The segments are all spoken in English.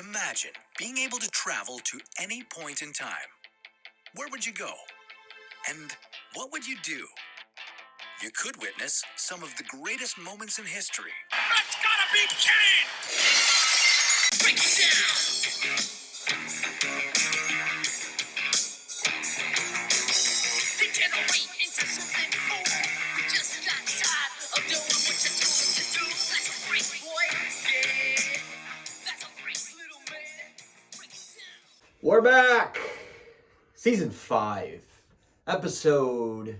Imagine being able to travel to any point in time. Where would you go? And what would you do? You could witness some of the greatest moments in history. That's gotta be Kane! Break it down! Degenerate into something cool. You just got tired of doing what you're told to do. That's a race, boy. Yeah. That's a race, little man. Break it down. We're back! Season 5. Episode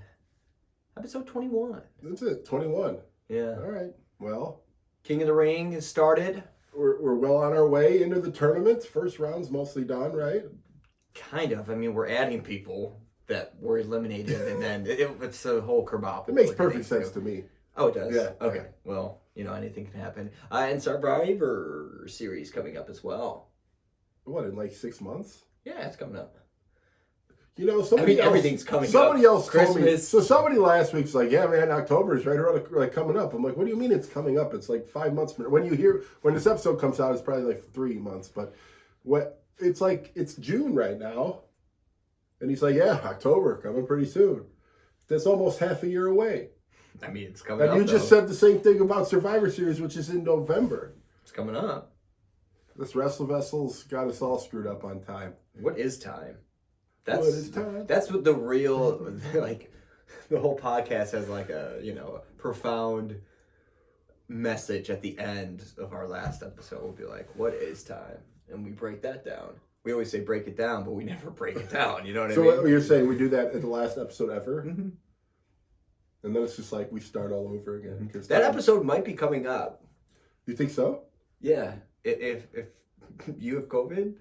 21. That's it, 21. Yeah. All right. Well, King of the Ring has started. we're well on our way into the tournament. First round's mostly done, right? Kind of. I mean, we're adding people that were eliminated, and then it's a whole kerbob. It makes perfect sense to me. Oh, it does? Yeah. Okay. Well, anything can happen. And Survivor Series coming up as well. What, in like 6 months? Yeah, it's coming up. Everything's coming up. Somebody else told me. Christmas. So somebody last week's like, yeah, man, October is right around like coming up. I'm like, what do you mean it's coming up? It's like 5 months. When this episode comes out, it's probably like 3 months. But it's June right now. And he's like, yeah, October, coming pretty soon. That's almost half a year away. I mean, it's coming up. And you just said the same thing about Survivor Series, which is in November. It's coming up. This Wrestle Vessel's got us all screwed up on time. What is time? What is time? That's what the real, the whole podcast has a profound message at the end of our last episode. We'll be like, what is time? And we break that down. We always say break it down, but we never break it down. You know what I mean? So what you're saying, we do that at the last episode ever? Mm-hmm. And then it's just like we start all over again. That episode might be coming up. You think so? Yeah. If you have COVID?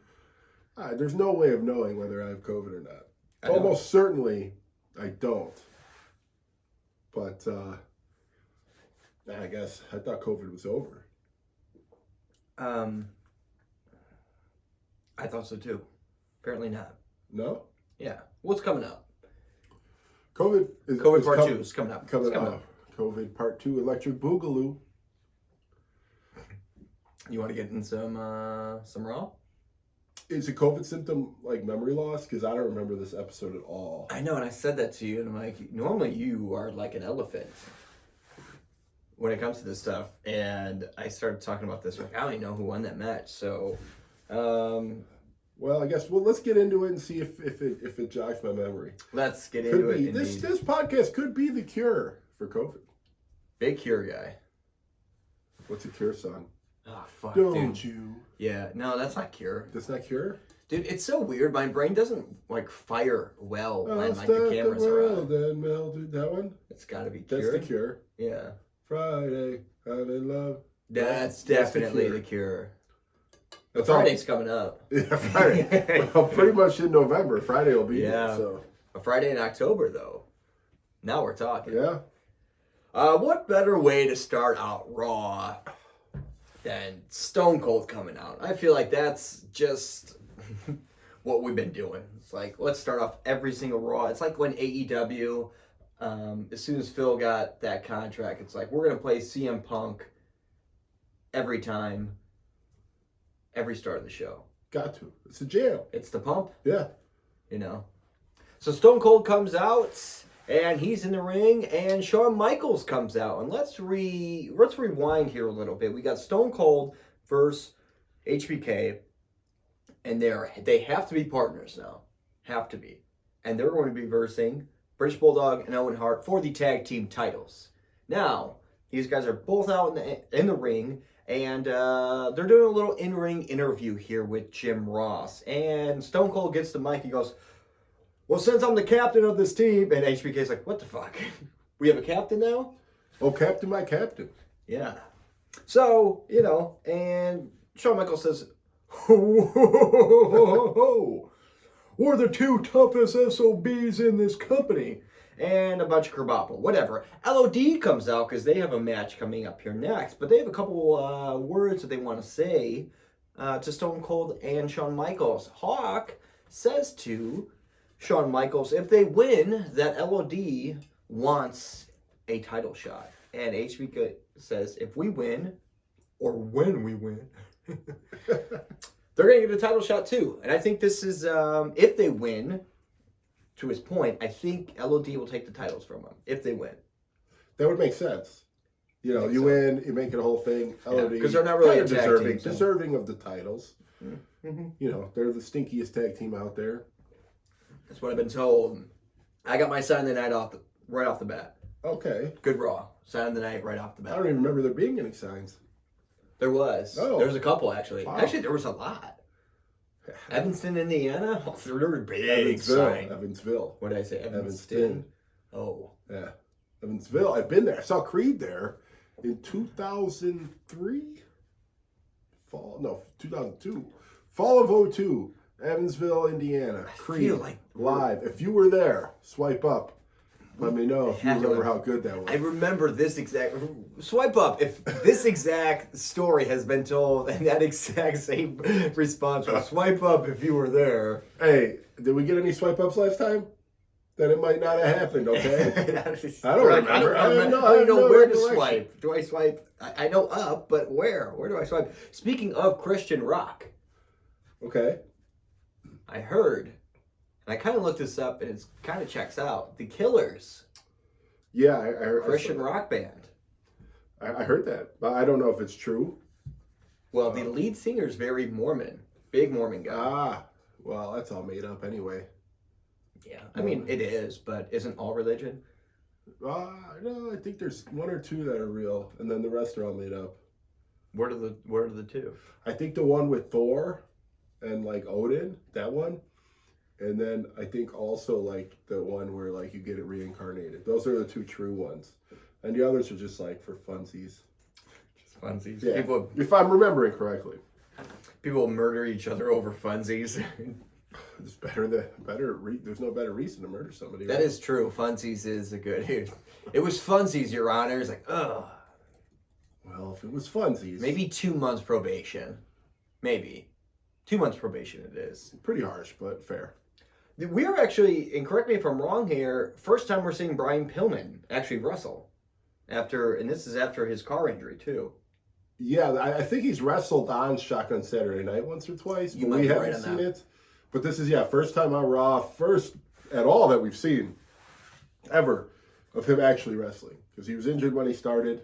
There's no way of knowing whether I have COVID or not. I don't. Almost certainly I don't. But I guess I thought COVID was over. I thought so too. Apparently not. No? Yeah. What's coming up? COVID Part 2 is coming up. Coming up. COVID Part 2, Electric Boogaloo. You want to get in some Raw? Is a COVID symptom like memory loss? Because I don't remember this episode at all. I know, and I said that to you, and I'm like, normally you are like an elephant when it comes to this stuff. And I started talking about this, like, I don't even know who won that match. So, well, I guess let's get into it and see if it jogs my memory. Let's get into it. This podcast could be the cure for COVID. Big Cure guy. What's a Cure song? Oh, fuck, Don't dude. you? Yeah, no, that's not Cure. That's not Cure? Dude, it's so weird. My brain doesn't, fire well when, the cameras are on. Then melted. That one? It's gotta be Cure. That's the Cure. Yeah. Friday, I'm in love. That's definitely the Cure. That's Friday's coming up. Yeah, Friday. Well, pretty much in November. Friday will be there, so. A Friday in October, though. Now we're talking. Yeah. What better way to start out Raw than Stone Cold coming out? I feel like that's just what we've been doing. It's like, let's start off every single Raw. It's like when AEW, as soon as Phil got that contract, it's like, we're going to play CM Punk every time, every start of the show. Got to. It's a jam. It's the pump. Yeah. So Stone Cold comes out, and he's in the ring, and Shawn Michaels comes out. And let's rewind here a little bit. We got Stone Cold versus HBK, and they have to be partners now. Have to be. And they're going to be versing British Bulldog and Owen Hart for the tag team titles. Now, these guys are both out in the ring, and they're doing a little in-ring interview here with Jim Ross. And Stone Cold gets the mic. He goes, well, since I'm the captain of this team, and HBK's like, what the fuck? We have a captain now? Oh, Captain, my captain. Yeah. So, and Shawn Michaels says, ho, ho, ho, ho, ho. We're the two toughest SOBs in this company. And a bunch of kerbopping, whatever. LOD comes out because they have a match coming up here next. But they have a couple words that they want to say to Stone Cold and Shawn Michaels. Hawk says to Shawn Michaels, if they win, that LOD wants a title shot. And HBK says, if we win, or when we win, they're going to get a title shot too. And I think this is, if they win, to his point, I think LOD will take the titles from them if they win. That would make sense. You know, you win, you make it a whole thing. LOD, because they're not really kind of a tag team, so. deserving of the titles. Mm-hmm. You know, they're the stinkiest tag team out there. That's what I've been told. I got my sign of the night right off the bat. Okay. Good Raw. Sign of the night right off the bat. I don't even remember there being any signs. There was. Oh. There was a couple, actually. Wow. Actually, there was a lot. Evanston, Indiana. Oh, there were big signs. Evansville. What did I say? Evanston. Oh. Yeah. Evansville. I've been there. I saw Creed there in 2003. 2002. Fall of 02. Evansville, Indiana. Creed. Live. If you were there, swipe up. Let me know if you remember how good that was. I remember this exact... Swipe up if this exact story has been told and that exact same response. Swipe up if you were there. Hey, did we get any swipe ups last time? Then it might not have happened, okay? I don't remember. I don't know where to swipe. Do I swipe? I know up, but where? Where do I swipe? Speaking of Christian rock. Okay. I heard... And I kind of looked this up, and it kind of checks out. The Killers. Yeah, I heard. Christian rock band. I heard that, but I don't know if it's true. Well, the lead singer is very Mormon. Big Mormon guy. Ah, well, that's all made up anyway. Yeah, I mean, it is, but isn't all religion? No, I think there's one or two that are real, and then the rest are all made up. Where are the two? I think the one with Thor and, like, Odin, that one. And then I think also like the one where like you get it reincarnated. Those are the two true ones. And the others are just like for funsies. Just funsies. Yeah. People, if I'm remembering correctly. People murder each other over funsies. It's there's no better reason to murder somebody. That is true. Funsies is a good... It was funsies, Your Honor. It's like, ugh. Well, if it was funsies. Maybe 2 months probation. Maybe. 2 months probation it is. Pretty harsh, but fair. We are actually, and correct me if I'm wrong here, first time we're seeing Brian Pillman actually wrestle. And this is after his car injury, too. Yeah, I think he's wrestled on Shotgun Saturday Night once or twice, but we haven't seen it. But this is, first time on Raw, first at all that we've seen ever of him actually wrestling. Because he was injured when he started.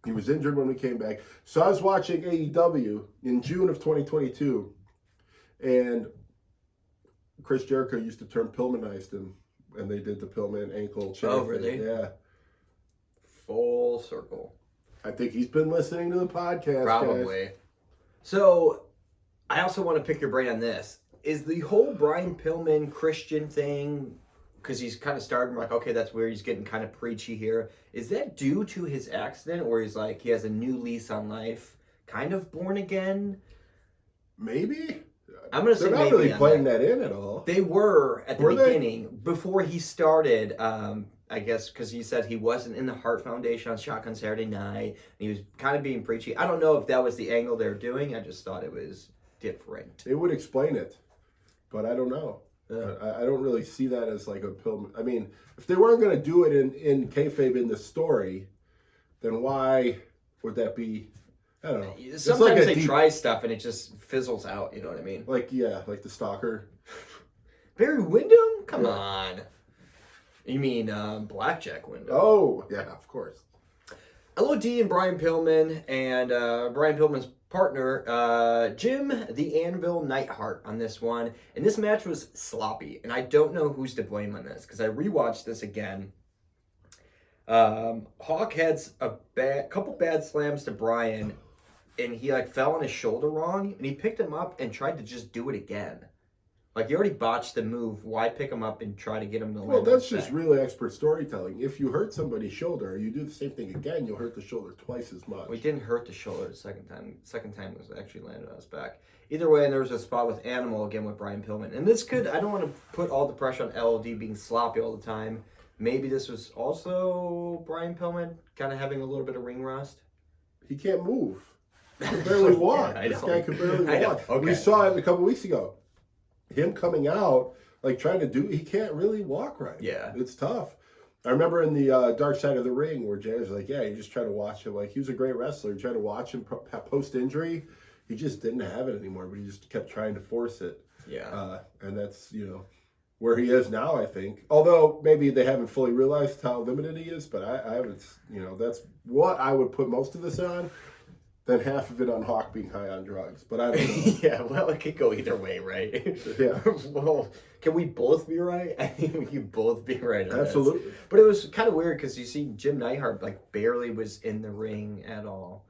He was injured when we came back. So I was watching AEW in June of 2022, and Chris Jericho used to turn Pillmanized him, and they did the Pillman ankle chair. Oh, really? Yeah. Full circle. I think he's been listening to the podcast. Probably. Guys. So, I also want to pick your brain on this. Is the whole Brian Pillman Christian thing, because he's kind of starting like, okay, that's where he's getting kind of preachy here. Is that due to his accident, or he's like, he has a new lease on life, kind of born again? Maybe. I'm going to say they're maybe. Not really playing that in at all. They were at the beginning, before he started, I guess, because he said he wasn't in the Heart Foundation on Shotgun Saturday Night, and he was kind of being preachy. I don't know if that was the angle they were doing. I just thought it was different. It would explain it, but I don't know. Yeah. I don't really see that as like a Pillman. I mean, if they weren't going to do it in kayfabe in the story, then why would that be? I don't know. Sometimes they try stuff and it just fizzles out. You know what I mean? Like the Stalker. Barry Windham? Come on. You mean Blackjack Windham? Oh yeah, of course. LOD and Brian Pillman and Brian Pillman's partner, Jim the Anvil Neidhart on this one. And this match was sloppy. And I don't know who's to blame on this because I rewatched this again. Hawk had a couple bad slams to Brian, and he like fell on his shoulder wrong, and he picked him up and tried to just do it again. Like, you already botched the move. Why pick him up and try to get him to land? Well, that's just really expert storytelling. If you hurt somebody's shoulder, you do the same thing again, you'll hurt the shoulder twice as much. We didn't hurt the shoulder the second time. Second time was actually landed on his back. Either way, and there was a spot with Animal again with Brian Pillman. And this could, I don't want to put all the pressure on LOD being sloppy all the time. Maybe this was also Brian Pillman kind of having a little bit of ring rust. He can't move. He can barely walk. Yeah, this guy can barely walk. Okay. We saw it a couple weeks ago. Him coming out, like trying to do, he can't really walk right. Yeah. It's tough. I remember in the Dark Side of the Ring where Jay was like, yeah, you just try to watch him. Like, he was a great wrestler. You try to watch him post-injury. he just didn't have it anymore, but he just kept trying to force it. Yeah. And that's, where he is now, I think. Although maybe they haven't fully realized how limited he is, but I haven't, that's what I would put most of this on. Then half of it on Hawk being high on drugs. But I don't know. Yeah, well, it could go either way, right? Yeah. Well, can we both be right? I think we can both be right on Absolutely. this. But it was kind of weird because you see Jim Neidhart barely was in the ring at all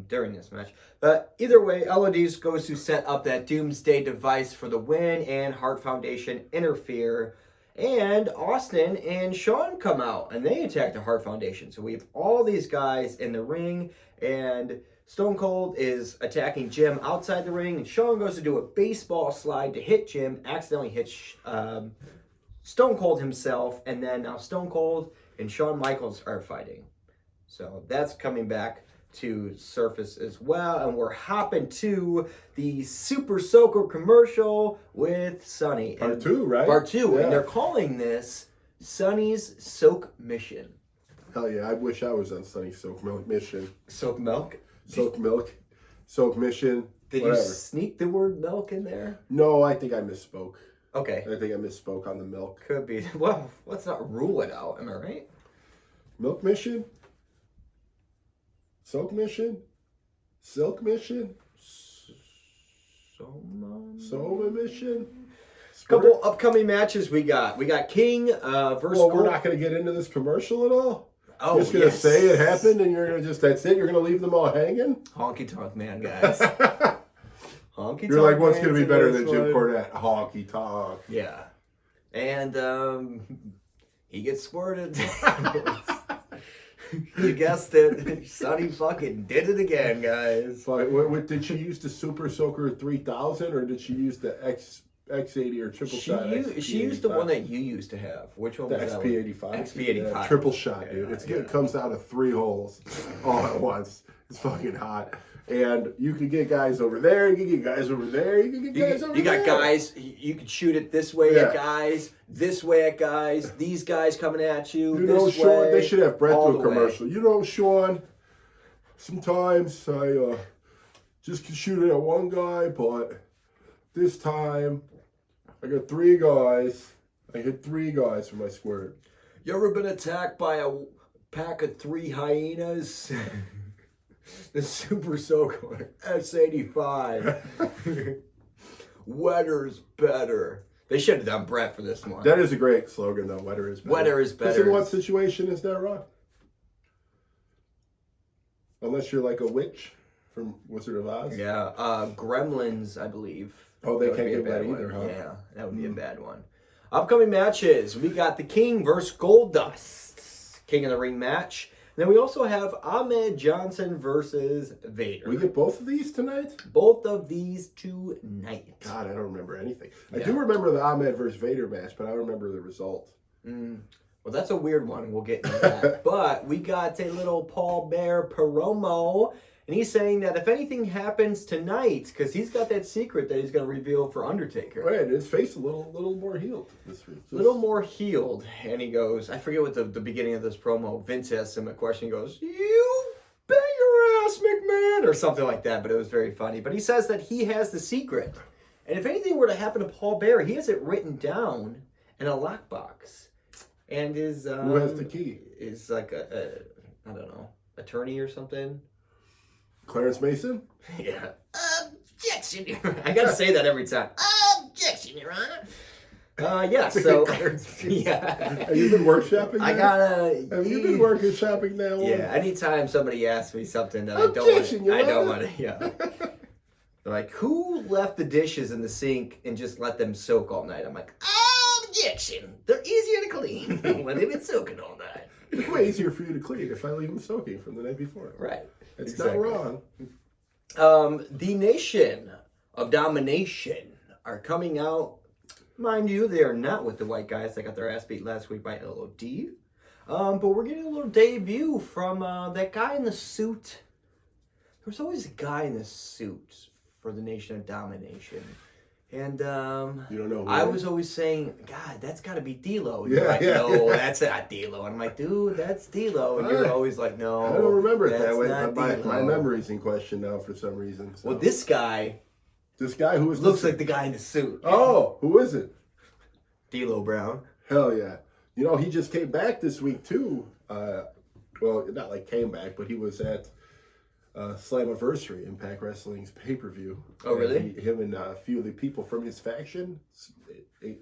during this match. But either way, LODs goes to set up that Doomsday device for the win, and Hart Foundation interfere. And Austin and Shawn come out, and they attack the Hart Foundation. So we have all these guys in the ring, and Stone Cold is attacking Jim outside the ring, and Shawn goes to do a baseball slide to hit Jim, accidentally hits Stone Cold himself, and then now Stone Cold and Shawn Michaels are fighting. So that's coming back to surface as well, and we're hopping to the Super Soaker commercial with Sonny. Part 2, right? Part 2, Yeah. and they're calling this Sonny's Soak Mission. Hell yeah, I wish I was on Sunny Soak Milk Mission. Soak milk? Soak Milk. Soak Mission. Did whatever. you sneak the word milk in there? No, I think I misspoke. Okay. I think I misspoke on the milk. Could be. Well, let's not rule it out. Am I right? Milk Mission? Soak Mission? Silk Mission? Soma Mission? Couple upcoming matches we got. We got King versus Well, we're Gold. not going to get into this commercial at all? Oh, You're just going to yes. say it happened and you're going to just, that's it? You're going to leave them all hanging? Honky Tonk Man, guys. Honky You're like, what's Man's going to be in better this than Jim one. Cornette? Honky Tonk. Yeah. And he gets squirted. You guessed it. Sonny fucking did it again, guys. What, did she use the Super Soaker 3000 or did she use the X80 or triple shot? She used the one that you used to have. Which one The was that one? XP85. XP85. Yeah, triple shot, dude. Yeah, It comes out of 3 holes all at once. It's fucking hot. And you can get guys over there, you can get guys over there, you can get guys over there. You got guys, you can shoot it this way at guys, this way at guys, these guys coming at you, You know, this Sean, way. they should have Brett all do a the way. commercial. You know, Sean, sometimes I just can shoot it at one guy, but this time I got 3 guys. I hit 3 guys for my squirt. You ever been attacked by a pack of 3 hyenas? The Super Soaker S85. Wetter's better. They should have done Brett for this one. That is a great slogan, though. Wetter is better. Wetter is Because better. in what situation is that wrong? Unless you're like a witch from Wizard of Oz. Yeah, Gremlins, I believe. Oh, they That would can't be a do that bad one. either, huh? Yeah, that would be a bad one. Upcoming matches, we got the King versus Goldust. King of the Ring match. Then we also have Ahmed Johnson versus Vader. We get both of these tonight? both of these tonight. God, I don't remember anything. Yeah. I do remember the Ahmed versus Vader match, but I don't remember the result. Well, that's a weird one. We'll get into that. But we got a little Paul Bear promo, and he's saying that if anything happens tonight, because he's got that secret that he's going to reveal for Undertaker. Right, his face a little more healed this week. A little more healed. And he goes, I forget what the beginning of this promo, Vince asks him a question. He goes, "You bet your ass, McMahon," or something like that. But it was very funny. But he says that he has the secret. And if anything were to happen to Paul Bear, he has it written down in a lockbox. And is Who has the key? Is like a I don't know, attorney or something. Clarence Mason? Yeah. Objection, Your Honor. I gotta say that every time. Objection, Your Honor. Yeah. So yeah. Have you been workshopping I that? gotta. Have you been working shopping now? Yeah. Anytime somebody asks me something that Objection, Your I don't Honor. want to. Yeah. They're like, who left the dishes in the sink and just let them soak all night? I'm like, objection. They're easier to clean when they've been soaking all night. It's way easier for you to clean if I leave them soaking from the night before. Right. It's Exactly. not wrong. The Nation of Domination are coming out. Mind you, they are not with the white guys that got their ass beat last week by LOD. But we're getting a little debut from that guy in the suit. There's always a guy in the suit for the Nation of Domination. And You don't know who I it was is? always saying, God, that's got to be D'Lo. And Yeah, you're like, yeah, no, yeah. that's not D'Lo. And I'm like, dude, that's D'Lo. And you're always like, no, I don't remember it that that's way, not but my D'Lo. memory's in question now for some reason. So. Well, this guy This guy who was looks like the guy in the suit. Oh, who is it? D'Lo Brown. Hell yeah. You know, he just came back this week too. Well, not like came back, but he was at Slammiversary, Impact Wrestling's pay-per-view. Oh, really? Him and a few of the people from his faction,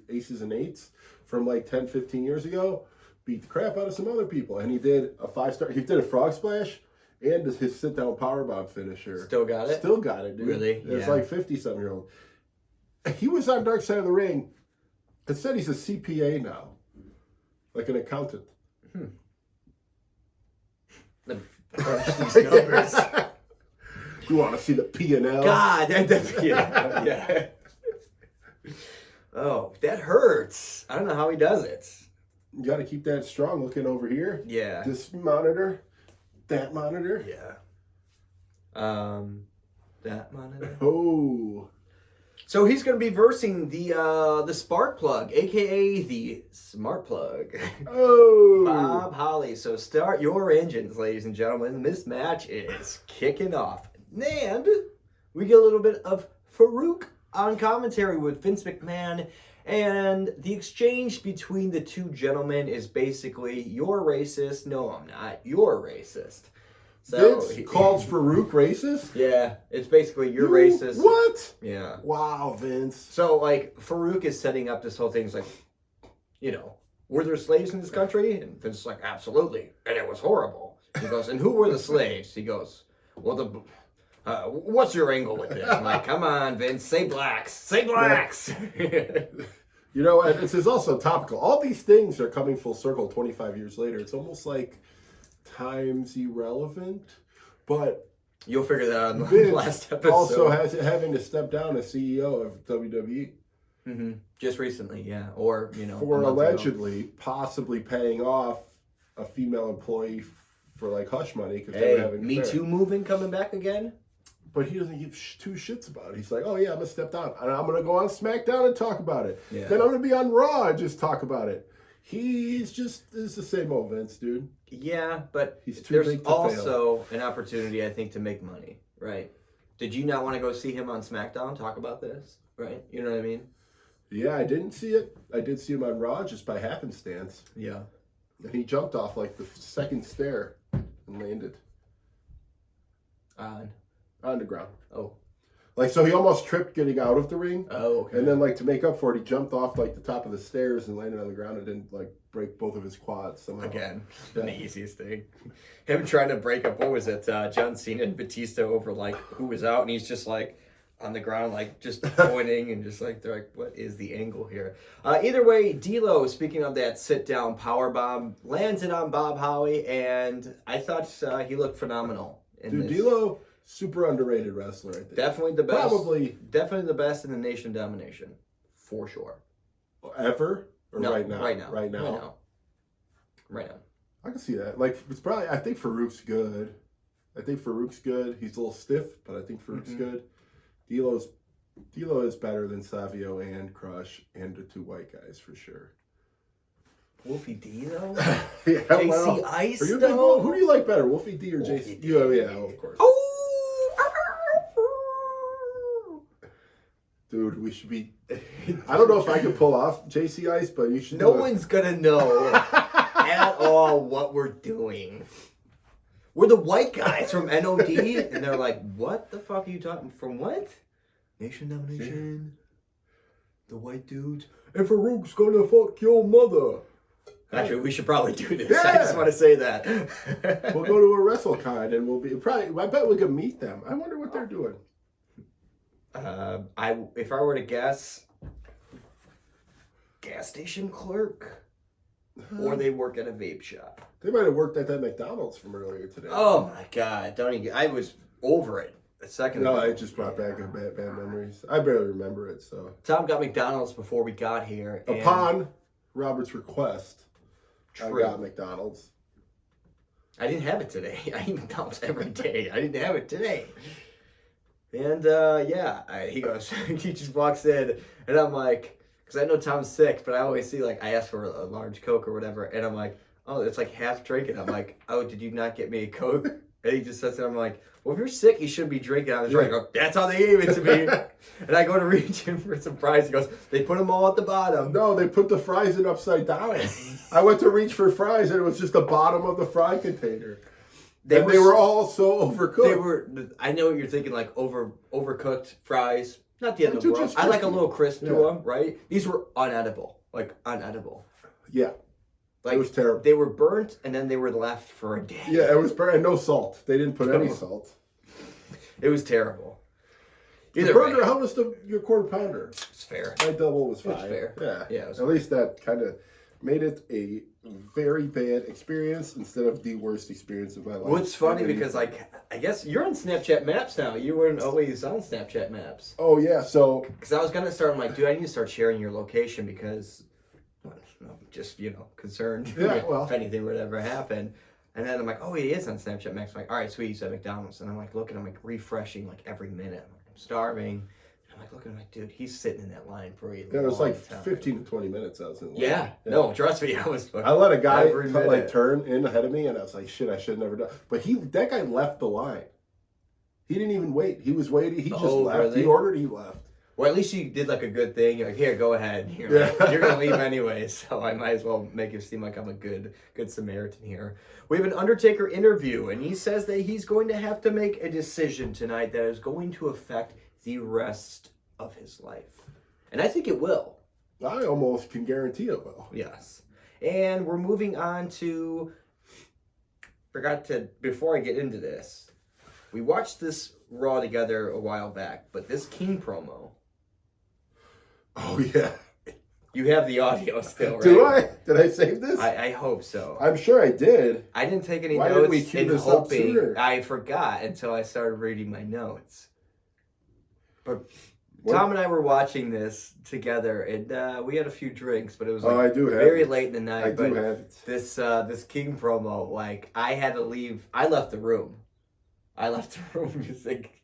Aces and Eights, from like 10, 15 years ago, beat the crap out of some other people. And he did a 5-star, he did a frog splash and his sit-down powerbomb finisher. Still got it? Still got it, dude. Really? It's Yeah. like 50-something-year-old. He was on Dark Side of the Ring. It said he's a CPA now. Like an accountant. Let me crunch these numbers. You want to see the P&L? God, yeah. Oh, that hurts. I don't know how he does it. You got to keep that strong looking over here. Yeah. This monitor. That monitor. Yeah. That monitor. Oh. So he's going to be versing the Spark Plug, aka the Smart Plug, Oh. Bob Holly. So start your engines, ladies and gentlemen. This match is kicking off, and we get a little bit of Farouk on commentary with Vince McMahon, and the exchange between the two gentlemen is basically, "You're racist." "No, I'm not. You're racist." So Vince calls Farouk racist? yeah, it's basically, "You're You- racist." What? Yeah. Wow, Vince. So, like, Farouk is setting up this whole thing. It's like, you know, were there slaves in this country? And Vince is like, absolutely. And it was horrible. He goes, and who were the slaves? He goes, well, what's your angle with this? I'm like, come on, Vince, say blacks. Say blacks. You know, and this is also topical. All these things are coming full circle 25 years later. It's almost like time's irrelevant. But You'll figure that out in the Vince last episode. also having to step down as CEO of WWE. Mm-hmm. Just recently, yeah. Or, you know, For a month ago. allegedly possibly paying off a female employee for like hush money because they Hey, were having an Me affair. Too movement coming back again? But he doesn't give two shits about it. He's like, oh yeah, I'm gonna step down and I'm gonna go on SmackDown and talk about it. Yeah. Then I'm gonna be on Raw and just talk about it. He's the same old Vince, dude. Yeah, but He's too there's big to also an opportunity, I think, to make money, right? Did you not want to go see him on SmackDown talk about this, right? You know what I mean? Yeah, I didn't see it. I did see him on Raw just by happenstance. Yeah. And he jumped off like the second stair and landed on the ground. Oh. Like, so he almost tripped getting out of the ring. Oh, okay. And then, like, to make up for it, he jumped off, like, the top of the stairs and landed on the ground and didn't, like, break both of his quads somehow. Again, Yeah. the easiest thing. Him trying to break up, what was it, John Cena and Batista over, like, who was out, and he's just, like, on the ground, like, just pointing, and just, like, they're like, what is the angle here? Either way, D'Lo, speaking of that sit-down powerbomb, lands it on Bob Holly, and I thought he looked phenomenal. Dude, D'Lo, super underrated wrestler, I think. Definitely the best. Probably. Definitely the best in the Nation Domination. For sure. Ever? Or No, right now? Right now. Right now. Right now. I can see that. Like, it's probably, I think Farouk's good. He's a little stiff, but I think Farouk's good. D'Lo is better than Savio and Crush and the two white guys for sure. Wolfie D, though? Yeah, JC Ice, Are you a big though? Who do you like better, Wolfie D or Wolfie JC? D. Yeah, of course. Oh! Dude, we should be. I don't know if I can pull off JC Ice, but you should. No do it. one's gonna know at all what we're doing. We're the white guys from NOD, and they're like, what the fuck are you talking from? What? Nation Domination. The white dudes. And Farouk's gonna fuck your mother. Actually, we should probably do this. I just Yeah. want to say that. We'll go to a WrestleCon and we'll be probably. I bet we can meet them. I wonder what they're doing. If I were to guess, gas station clerk, or they work at a vape shop. They might have worked at that McDonald's from earlier today. Oh my god! Don't even. I was over it a second No, ago. it just brought back bad memories. I barely remember it. So Tom got McDonald's before we got here. And upon Robert's request, True. I got McDonald's. I didn't have it today. I eat McDonald's every day. I didn't have it today. And he goes, he just walks in, and I'm like, because I know Tom's sick, but I always see, like, I ask for a large Coke or whatever, and I'm like, oh, it's like half drinking. I'm like, oh, did you not get me a Coke? And he just says it. I'm like, well, if you're sick, you shouldn't be drinking. I was like, oh, that's how they gave it to me. And I go to reach in for some fries. He goes, they put them all at the bottom. No, they put the fries in upside down. I went to reach for fries, and it was just the bottom of the fry container. They were all so overcooked. They were. I know what you're thinking, like overcooked fries. Not the end of the world. I like a little crisp to them, right? These were unedible, Yeah. Like, it was terrible. They were burnt, and then they were left for a day. Yeah, it was burnt, and no salt. They didn't put any salt. It was terrible. The burger, how was your quarter pounder? It's fair. My double was fine. It's fair. Yeah. At least that kind of made it a very bad experience instead of the worst experience of my life. Well, it's funny because, like, I guess you're on Snapchat Maps now. You weren't always on Snapchat Maps. Oh, yeah, so... Because I was going to start, I'm like, dude, I need to start sharing your location because I'm just, concerned if anything would ever happen. And then I'm like, oh, he is on Snapchat Maps. I'm like, all right, sweet, he's at McDonald's. And I'm like, looking, I'm like refreshing like every minute. I'm like, I'm starving. I'm like, looking, I'm like, dude, he's sitting in that line for a long it was like time. 15 to 20 minutes I was in line. Yeah. No, trust me, I let a guy turn in ahead of me, and I was like, shit, I should have never done. But that guy left the line. He didn't even wait. He was waiting. He just left. Really? He ordered, he left. Well, at least you did like a good thing. You're like, here, go ahead. You're going to leave anyway, so I might as well make it seem like I'm a good Samaritan here. We have an Undertaker interview, and he says that he's going to have to make a decision tonight that is going to affect the rest of his life. And I think it will. I almost can guarantee it will. Yes. And we're moving on to... Before I get into this, we watched this Raw together a while back, but this King promo... Oh, yeah. You have the audio still, right? Do I? Did I save this? I hope so. I'm sure I did. I didn't take any Why notes didn't we cue this up sooner? I forgot until I started reading my notes. But Tom and I were watching this together, and we had a few drinks, but it was very late in the night. I do have it. This King promo, like, I had to leave. I left the room. Just like...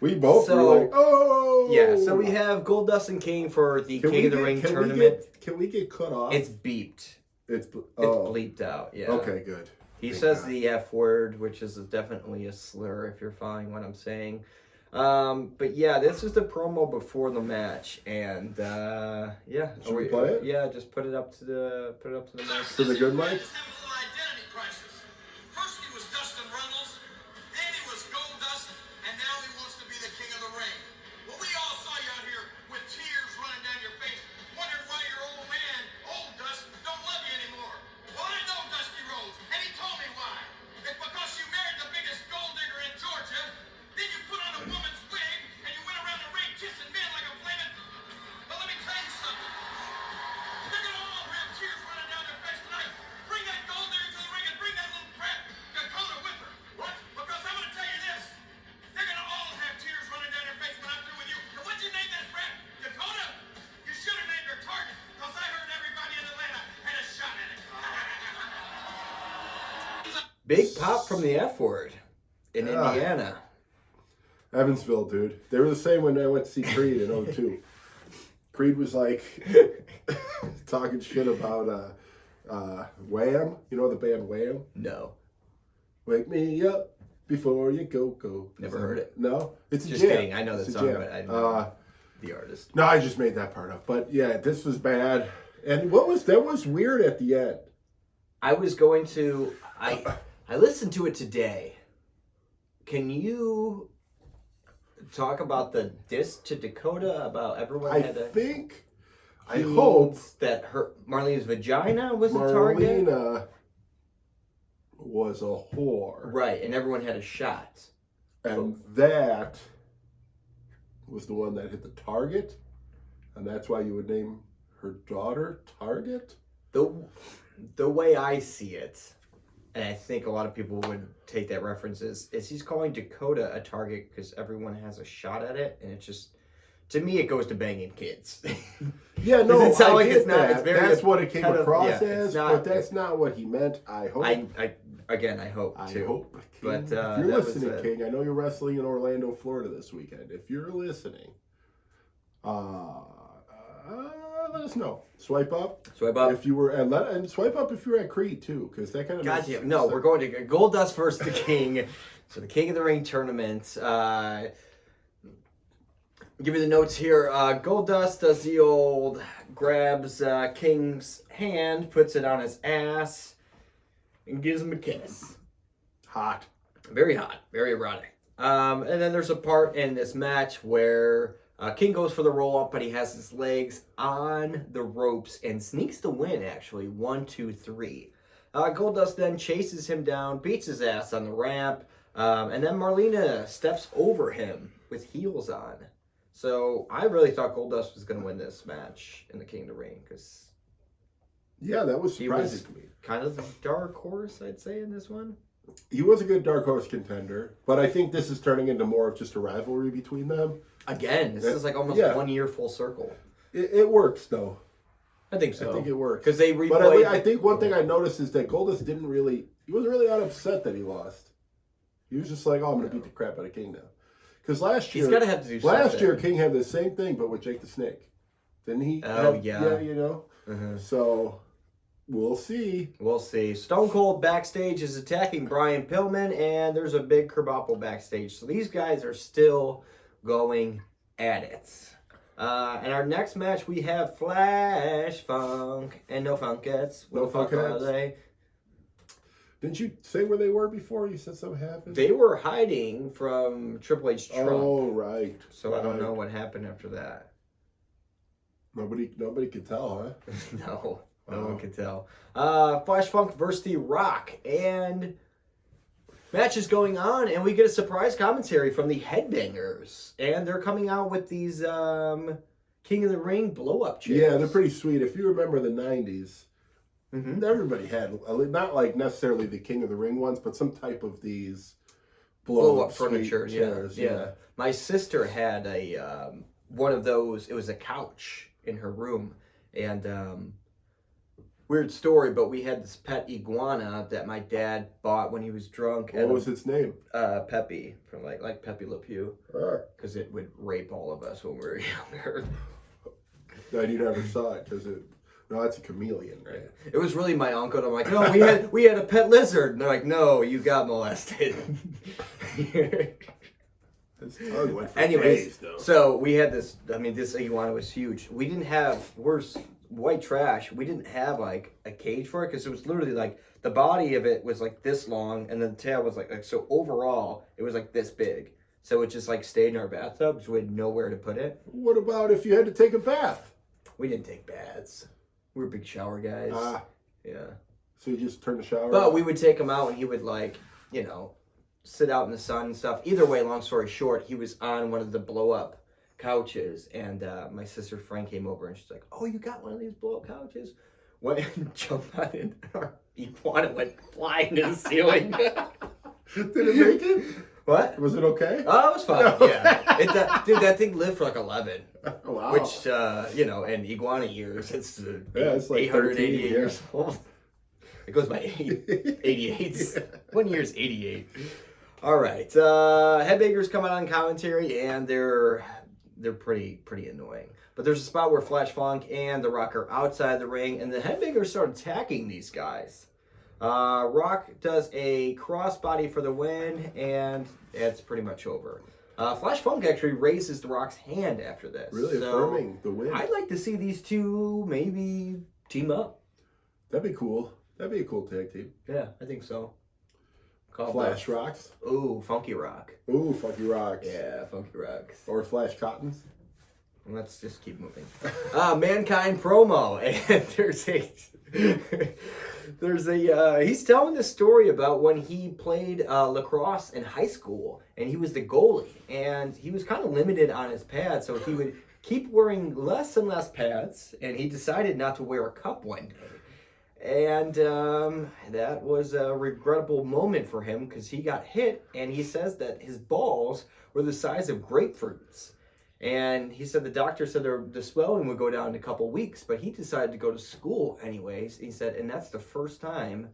We both were like, oh! Yeah, so we have Goldust and King for the King of the Ring tournament. Can we get cut off? It's beeped. It's bleeped out, yeah. Okay, good. He says the F word, which is definitely a slur if you're following what I'm saying. But yeah, this is the promo before the match, and yeah. Should we play it? Yeah, just put it up to the mic. To the good mic? Big pop from the F word in Indiana. Evansville, dude. They were the same when I went to see Creed in 02. Creed was like talking shit about Wham. You know the band Wham? No. Wake me up before you go. Never heard it. No? It's just jam. kidding. I know the song, but I don't know the artist. No, I just made that part up. But yeah, this was bad. And that was weird at the end. I was going to... I listened to it today. Can you talk about the diss to Dakota about everyone I hope that Marlene's vagina was a target. Marlena was a whore. Right, and everyone had a shot. And that was the one that hit the target, and that's why you would name her daughter Target? The way I see it, and I think a lot of people would take that reference is he's calling Dakota a target because everyone has a shot at it, and it's just, to me, it goes to banging kids. Yeah, no, it's not I like get it's not. that. It's very that's what it came across as, not, but that's not what he meant. I hope. Again, I hope I too. hope, King. But if you're that was listening, it. King, I know you're wrestling in Orlando, Florida this weekend. If you're listening, let us know. Swipe up. Swipe up. If you were and swipe up if you're at Creed too, because that kind of Goddamn. No, we're going to Goldust versus the King. So the King of the Ring tournament. Give you the notes here. Goldust does the old grabs King's hand, puts it on his ass, and gives him a kiss. hot. Very hot, very erotic. And then there's a part in this match where King goes for the roll up, but he has his legs on the ropes and sneaks the win, actually. 1, 2, 3. Goldust then chases him down, beats his ass on the ramp, and then Marlena steps over him with heels on. So I really thought Goldust was going to win this match in the King of the Ring because Yeah, that was he was surprising to me. kind of the dark horse, I'd say, in this one. He was a good dark horse contender, but I think this is turning into more of just a rivalry between them. Again, this is like almost 1 year full circle. It works though. I think so. I think it works Because they But replayed. I think one thing I noticed is that Goldust he wasn't really that upset that he lost. He was just like, oh, I'm going to beat the crap out of King now. Because last year, He's got to have to do last something. year King had the same thing, but with Jake the Snake. Didn't he? Oh, yeah. Yeah, you know. Mhm. So we'll see. We'll see. Stone Cold backstage is attacking Brian Pillman, and there's a big kerbuckle backstage. So these guys are still going at it. And our next match, we have Flash Funk and No Funkettes. What No the fuck are Funkettes. they? Didn't you say where they were before? You said something happened. They were hiding from Triple H Trump. Oh, right. So I don't right. know what happened after that. Nobody could tell, huh? No Oh. one could tell. Flash Funk versus The Rock, and match is going on, and we get a surprise commentary from the Headbangers, and they're coming out with these King of the Ring blow-up chairs. Yeah, they're pretty sweet. If you remember the '90s, Mhm. everybody had not like necessarily the King of the Ring ones, but some type of these blow-up sweet furniture. chairs. Yeah. My sister had a one of those. It was a couch in her room, and weird story, but we had this pet iguana that my dad bought when he was drunk. What was its name? Peppy, from like Pepe Le Pew, Ah, because it would rape all of us when we were younger. that you never saw it because it. No, that's a chameleon, right? It was really my uncle. And I'm like, no, we had a pet lizard. And they're like, no, you got molested. His tongue went for Anyways, days, though. so we had this. I mean, this iguana was huge. We didn't have. We're white trash. We didn't have like a cage for it because it was literally like the body of it was like this long, and then the tail was like so. Overall, it was like this big. So it just like stayed in our bathtub, so we had nowhere to put it. What about if you had to take a bath? We didn't take baths. We were big shower guys. Ah, Yeah. so you just turn the shower. But on? we would take him out and he would sit out in the sun and stuff. Either way, long story short, he was on one of the blow up couches, and my sister Frank came over and she's like, "Oh, you got one of these blow up couches?" Went and jumped on it, and our iguana went flying to the ceiling. Did it make it? What? Was it okay? Oh, it was fun. No. Yeah, dude, that thing lived for like 11, Wow. which in iguana years, it's it's like 888 13, years old. It goes by 88. Yeah. 1 year's 88. All right. Headbangers come out on commentary, and they're pretty annoying. But there's a spot where Flash Funk and The Rock are outside the ring, and the Headbangers start attacking these guys. Rock does a crossbody for the win, and it's pretty much over. Flash Funk actually raises The Rock's hand after this. Really affirming the win. I'd like to see these two maybe team up. That'd be cool. That'd be a cool tag team. Yeah, I think so. Flash Rocks. Ooh, Funky Rock. Ooh, Funky Rocks. Yeah, Funky Rocks. Or Flash Cottons. Let's just keep moving. Mankind promo, and he's telling the story about when he played lacrosse in high school, and he was the goalie, and he was kind of limited on his pads, so he would keep wearing less and less pads, and he decided not to wear a cup one day. And that was a regrettable moment for him because he got hit, and he says that his balls were the size of grapefruits. And he said the doctor said the swelling would go down in a couple weeks, but he decided to go to school anyways. He said, and that's the first time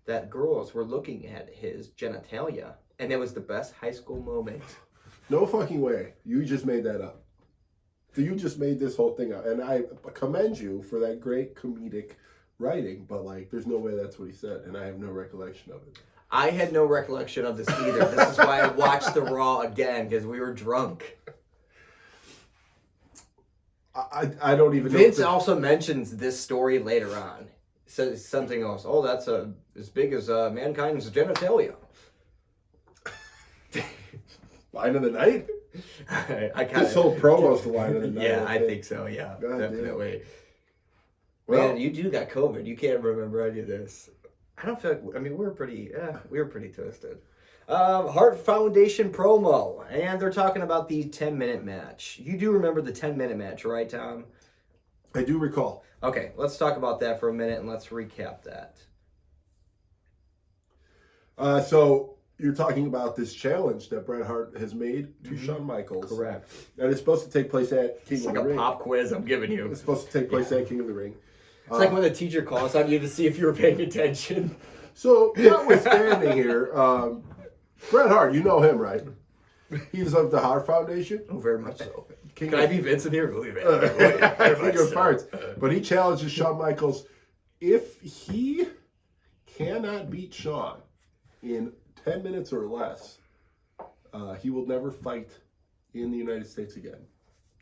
that girls were looking at his genitalia, and it was the best high school moment. No fucking way. You just made that up. You just made this whole thing up. And I commend you for that great comedic writing, but like, there's no way that's what he said, and I have no recollection of it. I had no recollection of this either. This is why I watched the Raw again, because we were drunk. I don't even know. Vince also mentions this story later on. Says something else. Oh, that's as big as mankind's genitalia. Line of the night? I kinda, This whole promo's the line of the night. Yeah, I think so, yeah. God definitely. Well, Man, you do got COVID. You can't remember any of this. I don't feel like, I mean, we were pretty twisted. Heart Foundation promo, and they're talking about the 10-minute match. You do remember the 10-minute match, right, Tom? I do recall. Okay, let's talk about that for a minute, and let's recap that. So you're talking about this challenge that Bret Hart has made to Shawn Michaels. Correct. And it's supposed to take place at King It's of like the a Ring. pop quiz I'm giving you. It's supposed to take place at King of the Ring. It's like when the teacher calls on you to see if you were paying attention. So, notwithstanding here, Bret Hart, you know him, right? He's of the Hart Foundation. Oh, very much so. King Can of- I be Vincent here? Believe it. I think of parts. But he challenges Shawn Michaels. If he cannot beat Shawn in 10 minutes or less, he will never fight in the United States again.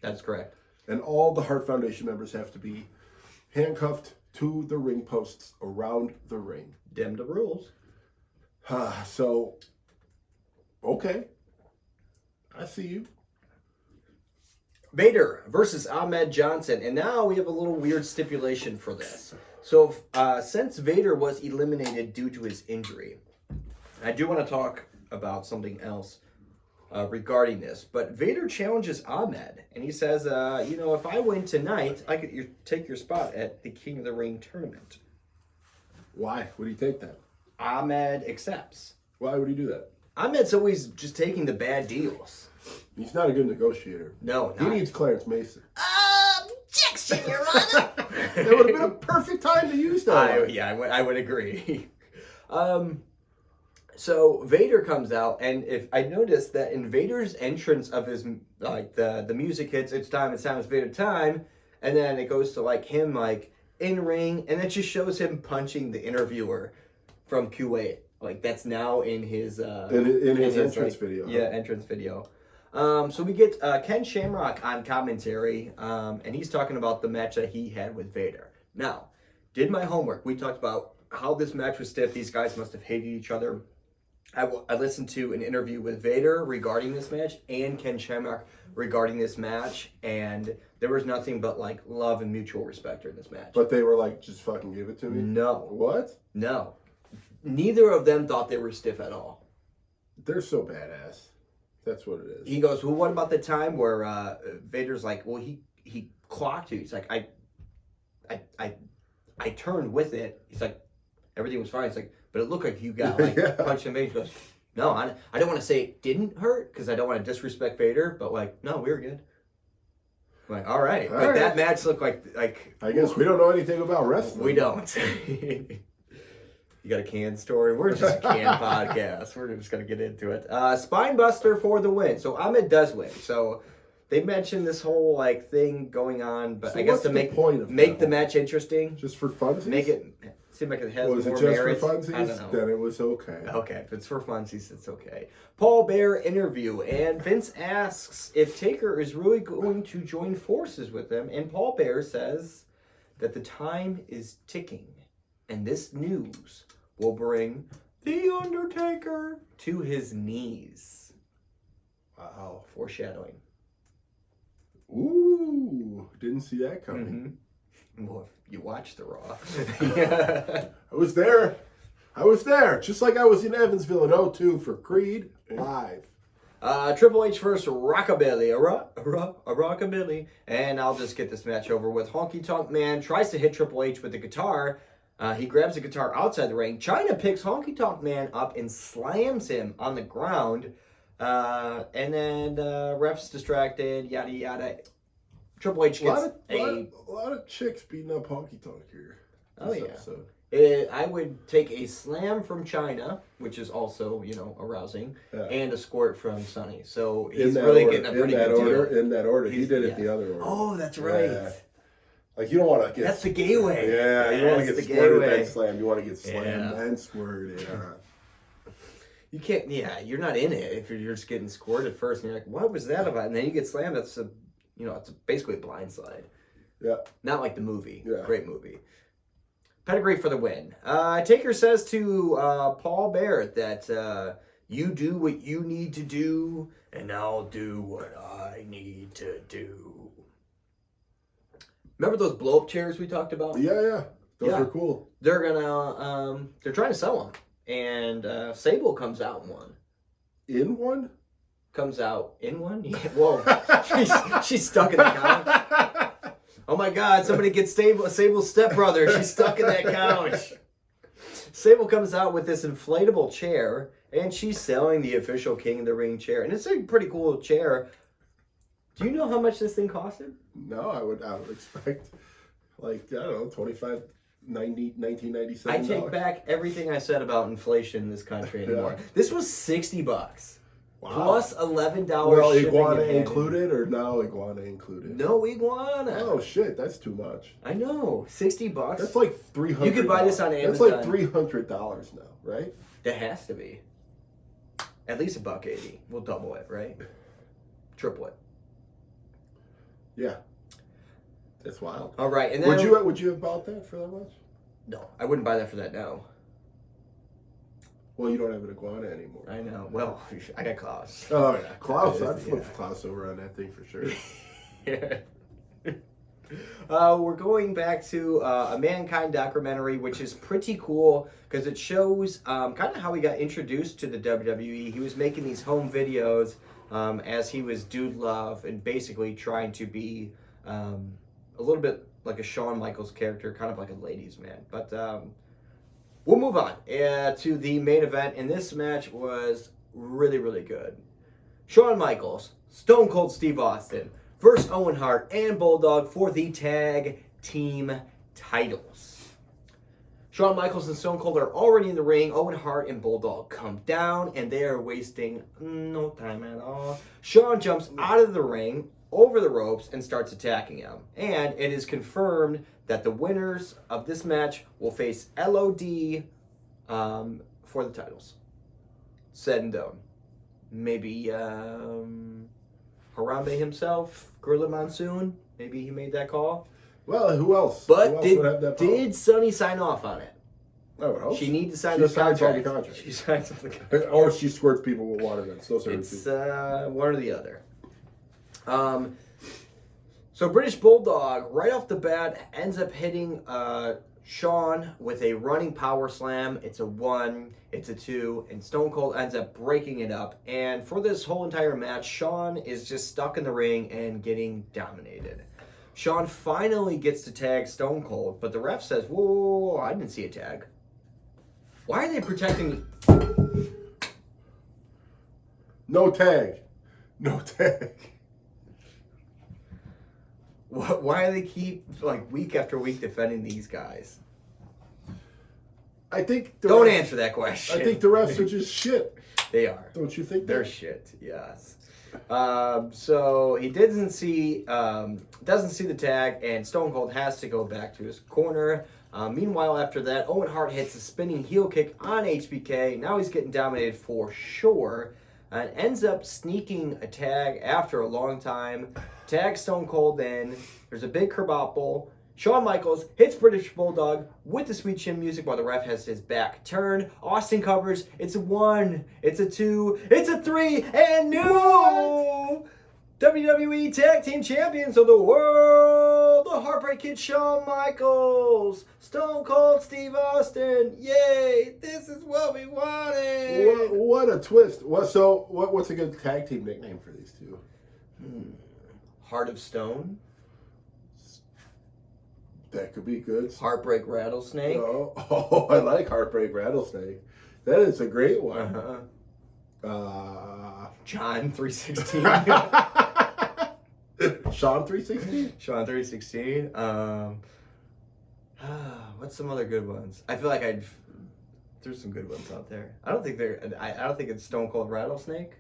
That's correct. And all the Hart Foundation members have to be handcuffed to the ring posts around the ring. Dem the rules. So, okay. I see you. Vader versus Ahmed Johnson. And now we have a little weird stipulation for this. So, since Vader was eliminated due to his injury, I do want to talk about something else regarding this. But Vader challenges Ahmed, and he says, if I win tonight, I could take your spot at the King of the Ring tournament. Why would he take that? Ahmed accepts. Why would he do that? Ahmed's always just taking the bad deals. He's not a good negotiator. No, He not. needs Clarence Mason. Objection, Your Honor! That would have been a perfect time to use that. I would agree. So Vader comes out, and if I noticed that in Vader's entrance of his the music hits, it's Vader time, and then it goes to like him like in ring, and it just shows him punching the interviewer from Kuwait. Like that's now in his in his entrance video. Yeah, entrance video. So we get Ken Shamrock on commentary, and he's talking about the match that he had with Vader. Now, did my homework. We talked about how this match was stiff. These guys must have hated each other. I listened to an interview with Vader regarding this match and Ken Shamrock regarding this match, and there was nothing but like love and mutual respect during this match. But they were like, just fucking give it to me? No. What? No. Neither of them thought they were stiff at all. They're so badass. That's what it is. He goes, well, what about the time where Vader's like, well, he clocked you. He's like, I turned with it. He's like, everything was fine. He's like, but it looked like you got like Yeah. punched in the face. He goes, no, I don't want to say it didn't hurt because I don't want to disrespect Vader, but like, no, we were good. I'm like, all right. All But right. that match looked like I guess we don't know anything about wrestling. we don't. You got a can story? We're just a can podcast. We're just going to get into it. Spine Buster for the win. So Ahmed does win. So they mentioned this whole like thing going on, but So I guess what's to the make point of make that the whole- match interesting, Just for funsies? make it seem like it has Was it more just merit. for I don't funsies? know. Then it was okay. Okay, if it's for funsies, it's okay. Paul Bear interview, and Vince asks if Taker is really going to join forces with him, and Paul Bear says that the time is ticking, and this news will bring The Undertaker to his knees. Wow. Foreshadowing. Ooh, didn't see that coming. Well, if you watch the Raw. I was there. Just like I was in Evansville in 02 for Creed live. Triple H versus Rockabilly. A Rockabilly. And I'll just get this match over with. Honky Tonk Man tries to hit Triple H with the guitar. He grabs the guitar outside the ring. China picks Honky Tonk Man up and slams him on the ground. And then ref's distracted, yada yada. Triple H A gets lot of chicks beating up Honky Tonk here. Oh, this yeah. episode. I would take a slam from China, which is also, arousing, Yeah. and a squirt from Sonny. So In he's that really order, getting a pretty good order, deal. in that order. He did it yeah. the other order. Oh, that's right. Yeah. Like, you don't want to get... That's the gay way. Yeah, you want to that's get the gay squirted way. then slammed. You want to get slammed Yeah. and squirted. Yeah. You can't, you're not in it if you're just getting squirted first and you're like, what was that about? And then you get slammed, it's basically a blindside. Yeah. Not like the movie. Yeah. Great movie. Pedigree for the win. Taker says to Paul Bear that you do what you need to do, and I'll do what I need to do. Remember those blow-up chairs we talked about? Yeah. Those Yeah. are cool. They're gonna, they're trying to sell them. And Sable comes out in one. In one? Comes out in one? Yeah. Whoa. she's stuck in the couch. Oh my God, somebody get Sable's stepbrother. She's stuck in that couch. Sable comes out with this inflatable chair, and she's selling the official King of the Ring chair. And it's a pretty cool chair. Do you know how much this thing costed? No, I would expect, like, I don't know, 25, 90, 1997. I take back everything I said about inflation in this country anymore. Yeah. This was $60. Wow. Plus $11 Well, shipping iguana and handling. included or no iguana included? No iguana. Oh shit, that's too much. I know. $60. That's like $300. You could buy this on That's Amazon. like $300 now, right? That has to be. At least $180. We'll double it, right? Triple it. Yeah. That's wild. All right, and then Would you have bought that for that much? No, I wouldn't buy that for that now. Well, you don't have an iguana anymore. I know. Well, I got Klaus. Oh yeah, Klaus. Yeah. I'd flip Klaus over on that thing for sure. We're going back to a Mankind documentary, which is pretty cool because it shows kind of how he got introduced to the WWE. He was making these home videos as he was Dude Love and basically trying to be a little bit like a Shawn Michaels character, kind of like a ladies' man. But we'll move on to the main event, and this match was really, really good. Shawn Michaels, Stone Cold Steve Austin versus Owen Hart and Bulldog for the tag team titles. Shawn Michaels and Stone Cold are already in the ring. Owen Hart and Bulldog come down, and they are wasting no time at all. Shawn jumps out of the ring, over the ropes, and starts attacking him. And it is confirmed that the winners of this match will face LOD for the titles. Said and done. Maybe Harambe himself, Gorilla Monsoon, maybe he made that call. Well, who else? But Who else would have that power? did Sonny sign off on it? I would hope She so. needs to sign She those signs all the contracts. contracts. She signs all the contracts. Or she squirts people with water guns. Those are the It's two. one or the other. So British Bulldog, right off the bat, ends up hitting Shawn with a running power slam. It's a 1, it's a 2, and Stone Cold ends up breaking it up. And for this whole entire match, Shawn is just stuck in the ring and getting dominated. Shawn finally gets to tag Stone Cold, but the ref says, whoa, whoa, whoa, I didn't see a tag. Why are they protecting... No tag. No tag. Why do they keep, like, week after week defending these guys? I think Don't answer that question. I think the refs are just shit. They are. Don't you think? They're shit, yes. So he doesn't see the tag, and Stone Cold has to go back to his corner. Meanwhile, after that, Owen Hart hits a spinning heel kick on HBK. Now he's getting dominated for sure. And ends up sneaking a tag after a long time. Tags Stone Cold in. There's a big kerbopple. Shawn Michaels hits British Bulldog with the sweet chin music while the ref has his back turned. Austin covers. It's a 1. It's a 2. It's a 3. And new WWE Tag Team Champions of the World, the Heartbreak Kid Shawn Michaels, Stone Cold Steve Austin. Yay! This is what we wanted. What a twist! What's a good tag team nickname for these two? Heart of Stone. That could be good. Heartbreak Rattlesnake. Oh, I like Heartbreak Rattlesnake. That is a great one. John 316. Sean 360. Sean 316. What's some other good ones? I feel like there's some good ones out there. I don't think it's Stone Cold Rattlesnake.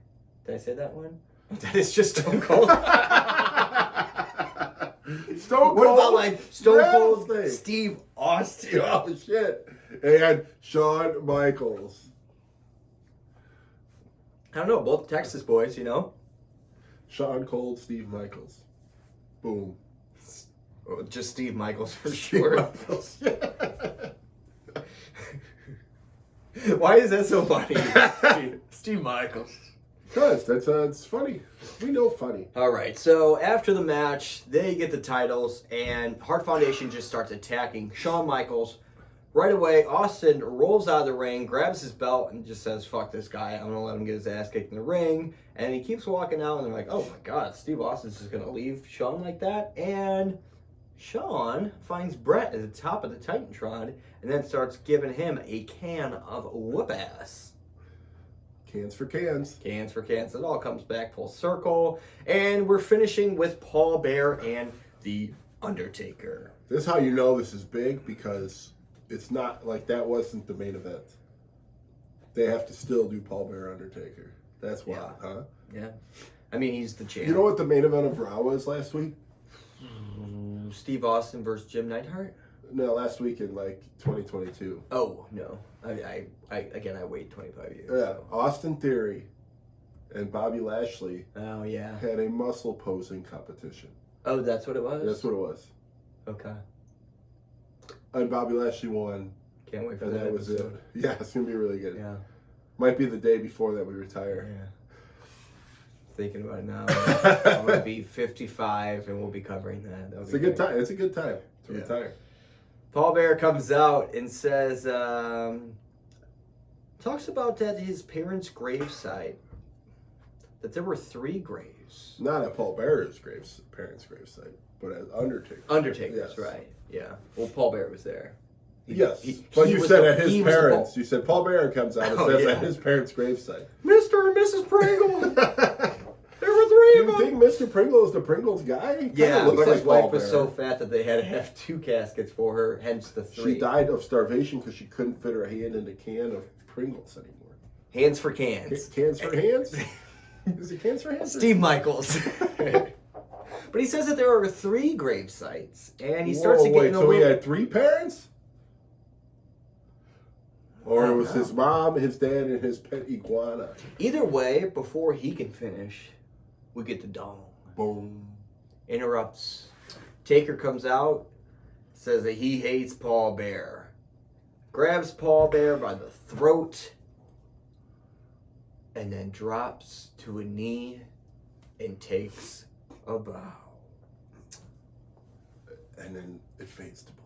Did I say that one? That is just Stone Cold. Stone Cold. What about like Stone Cold Rattlesnake? Steve Austin? Oh shit! And Shawn Michaels. I don't know, both Texas boys, you know. Shawn Cold, Steve Michaels. Boom. Oh, just Steve Michaels for sure. Michaels. Why is that so funny? Steve Michaels. Because it's funny. We know funny. All right, so after the match, they get the titles, and Hart Foundation just starts attacking Shawn Michaels. Right away, Austin rolls out of the ring, grabs his belt, and just says, fuck this guy. I'm going to let him get his ass kicked in the ring. And he keeps walking out, and they're like, oh my God, Steve Austin's just going to leave Shawn like that? And Shawn finds Brett at the top of the Titantron, and then starts giving him a can of whoop ass. Cans for cans. Cans for cans. It all comes back full circle. And we're finishing with Paul Bearer and The Undertaker. This is how you know this is big, because it's not like that wasn't the main event. They have to still do Paul Bearer Undertaker. That's wild, huh? Yeah. I mean, he's the champ. You know what the main event of Raw was last week? Steve Austin versus Jim Neidhart? No, last week in like 2022. Oh, no. I wait 25 years. Yeah, So. Austin Theory and Bobby Lashley Oh, yeah. had a muscle posing competition. Oh, that's what it was? That's what it was. Okay. And Bobby Lashley won, Can't wait for and that that was it. episode. Yeah, it's going to be really good. Yeah. Might be the day before that we retire. Yeah. Thinking about it now. I'm going to be 55, and we'll be covering that. That'll It's be a good great. time. It's a good time to Yeah. retire. Paul Bearer comes out and says, talks about that his parents' gravesite, that there were 3 graves. Not at Paul Bearer's parents' gravesite, but at Undertaker. Undertaker's, Yes. right? Yeah. Well, Paul Bearer was there. Yes, but you was said the- at his he was the parents. You said Paul Bearer comes out and Oh, says yeah. at his parents' gravesite. Mr. and Mrs. Pringle. There were 3 Do of you them. think Mr. Pringle is the Pringles guy? He kinda Yeah, looks but like his wife Paul was Bearer. so fat that they had to have 2 caskets for her, hence the 3. She died of starvation because she couldn't fit her hand in a can of Pringles anymore. Hands for cans. Cans for hands? Is it cans for hands? Steve Michaels. But he says that there are 3 grave sites, and he starts to get wait, in a so he little... had 3 parents? Or I it don't was know. his mom, his dad, and his pet iguana. Either way, before he can finish, we get the dong. Boom. Interrupts. Taker comes out, says that he hates Paul Bearer. Grabs Paul Bearer by the throat, and then drops to a knee and takes a bow. And then it fades to black.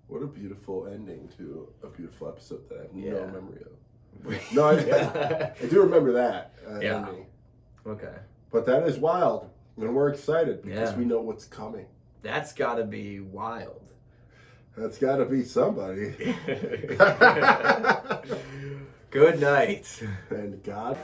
What a beautiful ending to a beautiful episode that I have no Yeah. memory of. No, I do remember that Yeah. ending. Okay. But that is wild. And we're excited because Yeah. we know what's coming. That's gotta be wild. That's got to be somebody. Good night. And God.